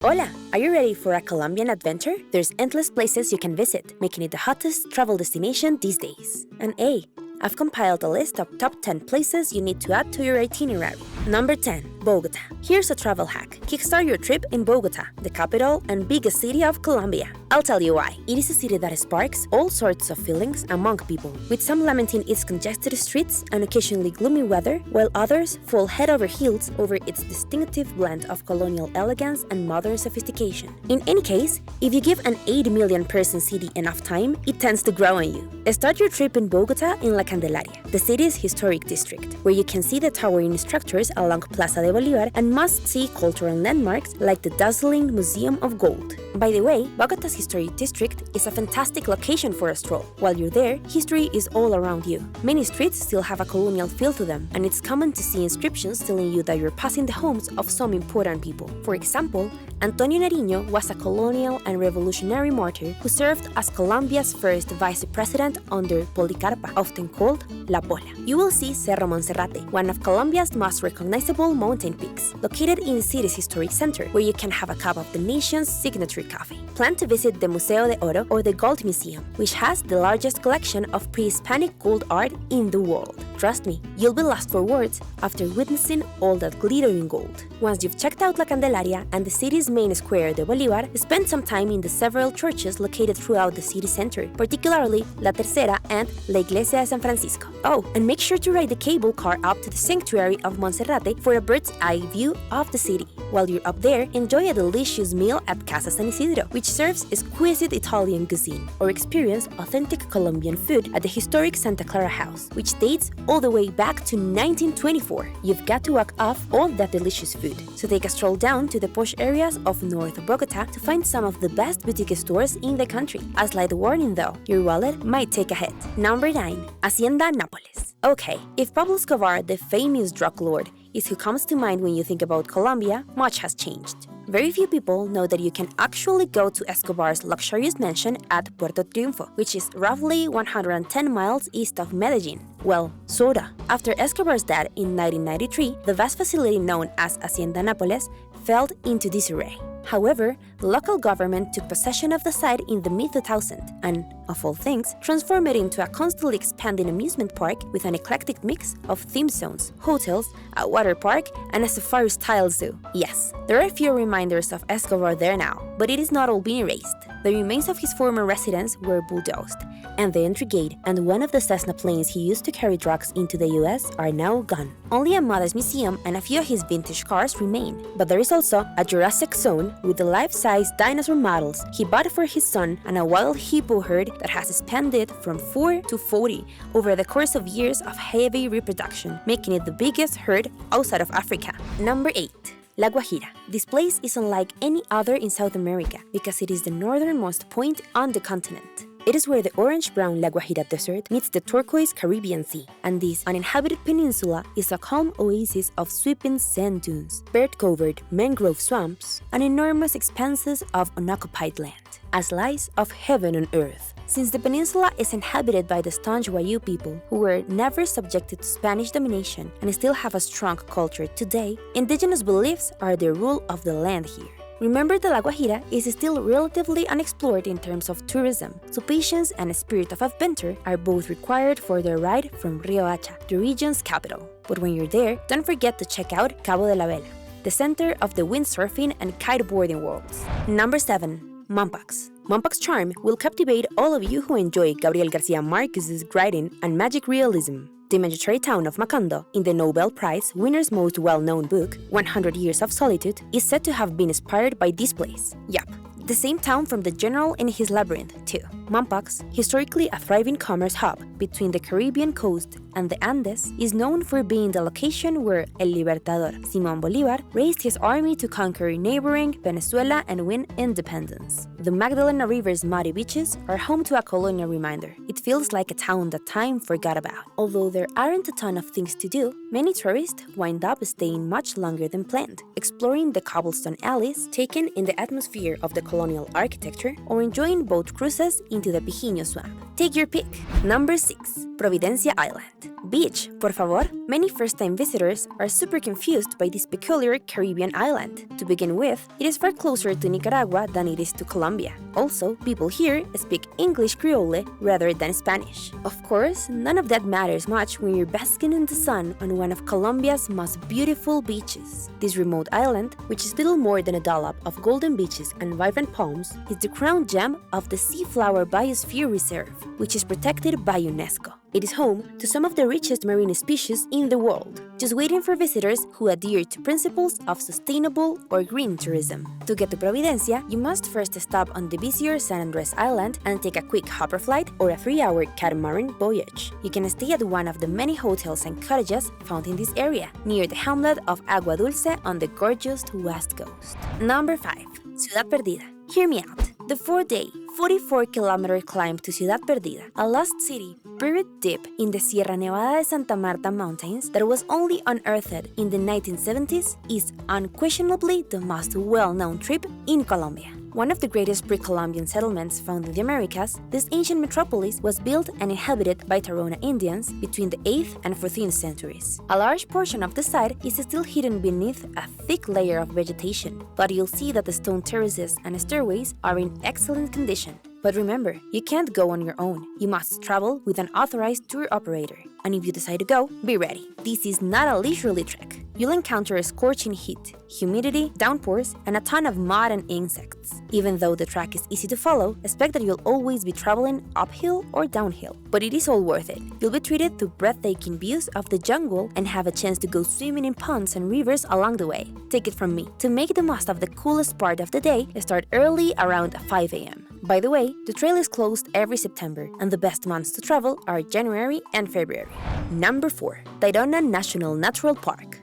Hola! Are you ready for a Colombian adventure? There's endless places you can visit, making it the hottest travel destination these days. And hey, I've compiled a list of top 10 places you need to add to your itinerary. Number 10. Bogota. Here's a travel hack. Kickstart your trip in Bogota, the capital and biggest city of Colombia. I'll tell you why. It is a city that sparks all sorts of feelings among people, with some lamenting its congested streets and occasionally gloomy weather, while others fall head over heels over its distinctive blend of colonial elegance and modern sophistication. In any case, if you give an 8 million person city enough time, it tends to grow on you. Start your trip in Bogota in La Candelaria, the city's historic district, where you can see the towering structures along Plaza de Bolívar and must-see cultural landmarks like the dazzling Museum of Gold. By the way, Bogota's historic district is a fantastic location for a stroll. While you're there, history is all around you. Many streets still have a colonial feel to them, and it's common to see inscriptions telling you that you're passing the homes of some important people. For example, Antonio Nariño was a colonial and revolutionary martyr who served as Colombia's first vice president under Policarpa, often called La Pola. You will see Cerro Monserrate, one of Colombia's most recognizable mountain peaks, located in the city's historic center, where you can have a cup of the nation's signature coffee. Plan to visit the Museo de Oro or the Gold Museum, which has the largest collection of pre-Hispanic gold art in the world. Trust me, you'll be lost for words after witnessing all that glittering gold. Once you've checked out La Candelaria and the city's main square de Bolívar, spend some time in the several churches located throughout the city center, particularly La Tercera and La Iglesia de San Francisco. Oh, and make sure to ride the cable car up to the sanctuary of Monserrate for a bird's eye view of the city. While you're up there, enjoy a delicious meal at Casa San Isidro, which serves exquisite Italian cuisine, or experience authentic Colombian food at the historic Santa Clara House, which dates all the way back to 1924. You've got to walk off all that delicious food, so take a stroll down to the posh areas of North Bogota to find some of the best boutique stores in the country. A slight warning though, your wallet might take a hit. Number 9. Hacienda Nàpoles. Okay, if Pablo Escobar, the famous drug lord, is who comes to mind when you think about Colombia, much has changed. Very few people know that you can actually go to Escobar's luxurious mansion at Puerto Triunfo, which is roughly 110 miles east of Medellin. Well, sorta. After Escobar's death in 1993, the vast facility known as Hacienda Nàpoles fell into disarray. However, the local government took possession of the site in the mid-2000s and, of all things, transformed it into a constantly expanding amusement park with an eclectic mix of theme zones, hotels, a water park, and a safari-style zoo. Yes, there are a few reminders of Escobar there now, but it is not all being erased. The remains of his former residence were bulldozed, and the entry gate and one of the Cessna planes he used to carry drugs into the US are now gone. Only a modest museum and a few of his vintage cars remain, but there is also a Jurassic zone with the life-size dinosaur models he bought for his son and a wild hippo herd that has expanded from 4 to 40 over the course of years of heavy reproduction, making it the biggest herd outside of Africa. Number 8. La Guajira. This place is unlike any other in South America because it is the northernmost point on the continent. It is where the orange-brown La Guajira Desert meets the turquoise Caribbean Sea, and this uninhabited peninsula is a calm oasis of sweeping sand dunes, bird-covered mangrove swamps, and enormous expanses of unoccupied land, a slice of heaven on earth. Since the peninsula is inhabited by the staunch Wayuu people, who were never subjected to Spanish domination and still have a strong culture today, indigenous beliefs are the rule of the land here. Remember that La Guajira is still relatively unexplored in terms of tourism, so patience and a spirit of adventure are both required for the ride from Riohacha, the region's capital. But when you're there, don't forget to check out Cabo de la Vela, the center of the windsurfing and kiteboarding worlds. Number 7. Mompox. Mompox charm will captivate all of you who enjoy Gabriel Garcia Marquez's writing and magic realism. The imaginary town of Macondo, in the Nobel Prize winner's most well-known book, 100 Years of Solitude, is said to have been inspired by this place. Yup, the same town from the general in his labyrinth, too. Mompox, historically a thriving commerce hub between the Caribbean coast and the Andes, is known for being the location where El Libertador, Simón Bolívar, raised his army to conquer neighboring Venezuela and win independence. The Magdalena River's muddy beaches are home to a colonial reminder. It feels like a town that time forgot about. Although there aren't a ton of things to do, many tourists wind up staying much longer than planned, exploring the cobblestone alleys, taken in the atmosphere of the colonial architecture, or enjoying boat cruises into the Pijinho swamp. Take your pick. Number 6. Providencia Island. Beach, por favor. Many first-time visitors are super confused by this peculiar Caribbean island. To begin with, it is far closer to Nicaragua than it is to Colombia. Also, people here speak English Creole rather than Spanish. Of course, none of that matters much when you're basking in the sun on one of Colombia's most beautiful beaches. This remote island, which is little more than a dollop of golden beaches and vibrant palms, is the crown gem of the Seaflower Biosphere Reserve, which is protected by UNESCO. It is home to some of the richest marine species in the world, just waiting for visitors who adhere to principles of sustainable or green tourism. To get to Providencia, you must first stop on the busier San Andres Island and take a quick hopper flight or a 3-hour catamaran voyage. You can stay at one of the many hotels and cottages found in this area, near the hamlet of Agua Dulce on the gorgeous west coast. Number 5. Ciudad Perdida. Hear me out. The 4-day, 44-kilometer climb to Ciudad Perdida, a lost city buried deep in the Sierra Nevada de Santa Marta mountains that was only unearthed in the 1970s, is unquestionably the most well-known trip in Colombia. One of the greatest pre-Columbian settlements found in the Americas, this ancient metropolis was built and inhabited by Tayrona Indians between the 8th and 14th centuries. A large portion of the site is still hidden beneath a thick layer of vegetation, but you'll see that the stone terraces and stairways are in excellent condition. But remember, you can't go on your own. You must travel with an authorized tour operator. And if you decide to go, be ready. This is not a leisurely trek. You'll encounter scorching heat, humidity, downpours, and a ton of mud and insects. Even though the track is easy to follow, expect that you'll always be traveling uphill or downhill. But it is all worth it. You'll be treated to breathtaking views of the jungle and have a chance to go swimming in ponds and rivers along the way. Take it from me. To make the most of the coolest part of the day, start early around 5 a.m. By the way, the trail is closed every September, and the best months to travel are January and February. Number 4. Tayrona National Natural Park.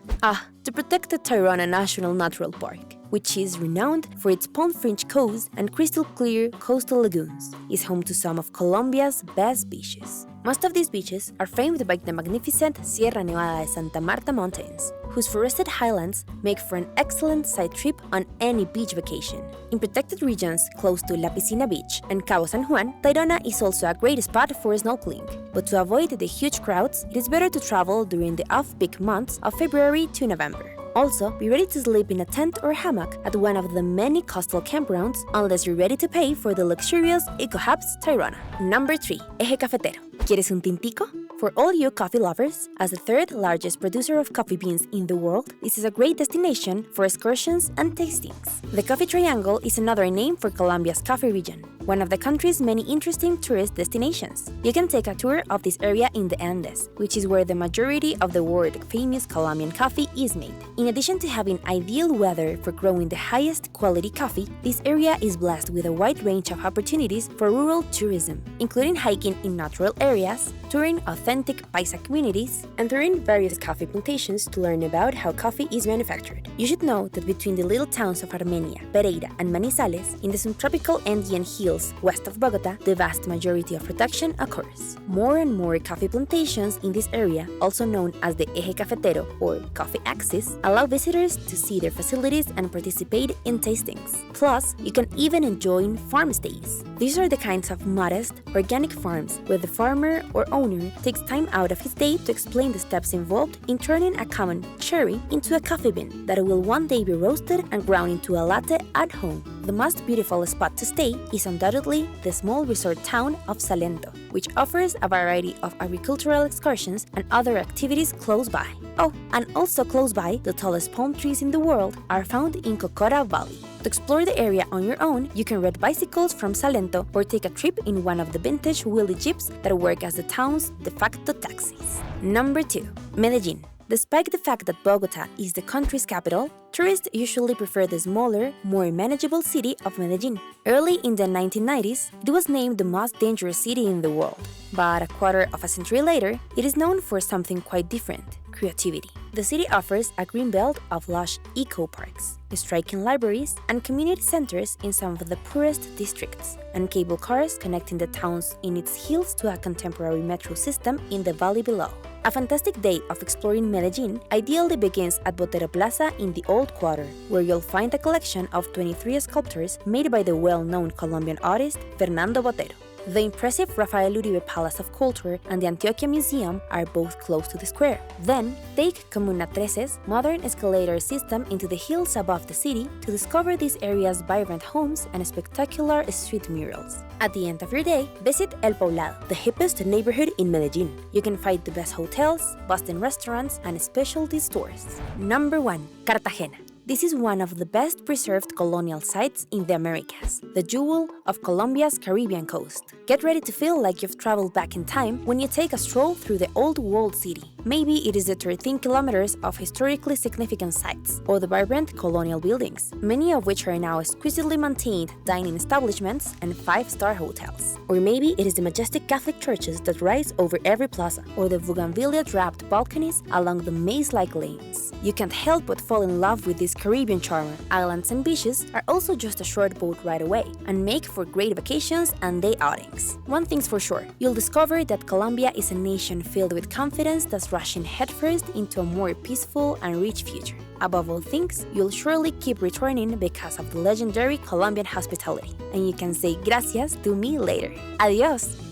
The protected Tayrona National Natural Park, which is renowned for its palm-fringed coast and crystal-clear coastal lagoons, is home to some of Colombia's best beaches. Most of these beaches are framed by the magnificent Sierra Nevada de Santa Marta mountains, whose forested highlands make for an excellent side trip on any beach vacation. In protected regions close to La Piscina Beach and Cabo San Juan, Tayrona is also a great spot for snorkeling. But to avoid the huge crowds, it is better to travel during the off-peak months of February to November. Also, be ready to sleep in a tent or hammock at one of the many coastal campgrounds unless you're ready to pay for the luxurious eco-hubs Tayrona. Number 3. Eje Cafetero. ¿Quieres un tintico? For all you coffee lovers, as the third largest producer of coffee beans in the world, this is a great destination for excursions and tastings. The Coffee Triangle is another name for Colombia's coffee region, one of the country's many interesting tourist destinations. You can take a tour of this area in the Andes, which is where the majority of the world-famous Colombian coffee is made. In addition to having ideal weather for growing the highest quality coffee, this area is blessed with a wide range of opportunities for rural tourism, including hiking in natural areas, touring authentic paisa communities, and touring various coffee plantations to learn about how coffee is manufactured. You should know that between the little towns of Armenia, Pereira, and Manizales, in the subtropical Andean hills west of Bogota, the vast majority of production occurs. More and more coffee plantations in this area, also known as the Eje Cafetero or coffee axis, allow visitors to see their facilities and participate in tastings. Plus, you can even enjoy farm stays. These are the kinds of modest, organic farms where the farmer or owner takes time out of his day to explain the steps involved in turning a common cherry into a coffee bean that will one day be roasted and ground into a latte at home. The most beautiful spot to stay is undoubtedly the small resort town of Salento, which offers a variety of agricultural excursions and other activities close by. Oh, and also close by, the tallest palm trees in the world are found in Cocora Valley. To explore the area on your own, you can rent bicycles from Salento or take a trip in one of the vintage wheelie jeeps that work as the town's de facto taxis. Number 2. Medellin. Despite the fact that Bogota is the country's capital, tourists usually prefer the smaller, more manageable city of Medellin. Early in the 1990s, it was named the most dangerous city in the world. But a quarter of a century later, it is known for something quite different: creativity. The city offers a green belt of lush eco-parks, striking libraries, and community centers in some of the poorest districts, and cable cars connecting the towns in its hills to a contemporary metro system in the valley below. A fantastic day of exploring Medellin ideally begins at Botero Plaza in the Old Quarter, where you'll find a collection of 23 sculptures made by the well-known Colombian artist Fernando Botero. The impressive Rafael Uribe Palace of Culture and the Antioquia Museum are both close to the square. Then, take Comuna 13's modern escalator system into the hills above the city to discover this area's vibrant homes and spectacular street murals. At the end of your day, visit El Poblado, the hippest neighborhood in Medellin. You can find the best hotels, bustling restaurants, and specialty stores. Number 1. Cartagena. This is one of the best preserved colonial sites in the Americas, the jewel of Colombia's Caribbean coast. Get ready to feel like you've traveled back in time when you take a stroll through the old world city. Maybe it is the 13 kilometers of historically significant sites, or the vibrant colonial buildings, many of which are now exquisitely maintained dining establishments and 5-star hotels. Or maybe it is the majestic Catholic churches that rise over every plaza, or the bougainvillea-draped balconies along the maze-like lanes. You can't help but fall in love with this Caribbean charmer. Islands and beaches are also just a short boat ride away, and make for great vacations and day outings. One thing's for sure, you'll discover that Colombia is a nation filled with confidence that's rushing headfirst into a more peaceful and rich future. Above all things, you'll surely keep returning because of the legendary Colombian hospitality, and you can say gracias to me later. Adios!